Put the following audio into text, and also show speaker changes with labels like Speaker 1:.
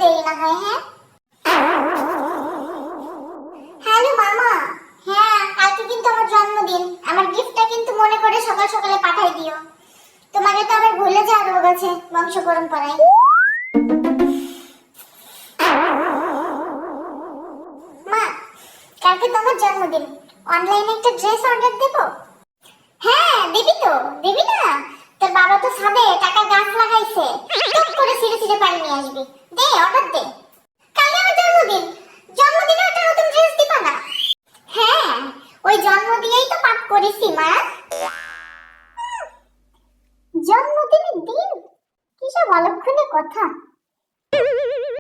Speaker 1: দেরি না হয়। হ্যাঁ হ্যালো মামা, হ্যাঁ কালকে কিন্তু আমার জন্মদিন, আমার গিফটটা কিন্তু মনে করে সকাল সকালে পাঠাই দিও। তোমাকে তো আবার ভুলে যাওয়ার রোগ আছে বংশ পরম্পরায়। মা, কালকে তোমার জন্মদিন, অনলাইনে একটা ড্রেস অর্ডার দেব। হ্যাঁ দিবি তো, দিবি না? তোর বাবা তো ছাদে টাকা গাছ লাগাইছে, টপ করে ছিঁড়ে ছিঁড়ে পানি নিয়ে আসবি। দে অর্ডার দে। কালকে আমার জন্মদিন, জন্মদিনে একটা নতুন ড্রেস দিবা না? হ্যাঁ, ওই জন্ম দিয়েই তো পাপ করেছি মা। জন্মদিনের দিন, কিসব অলক্ষণে কথা।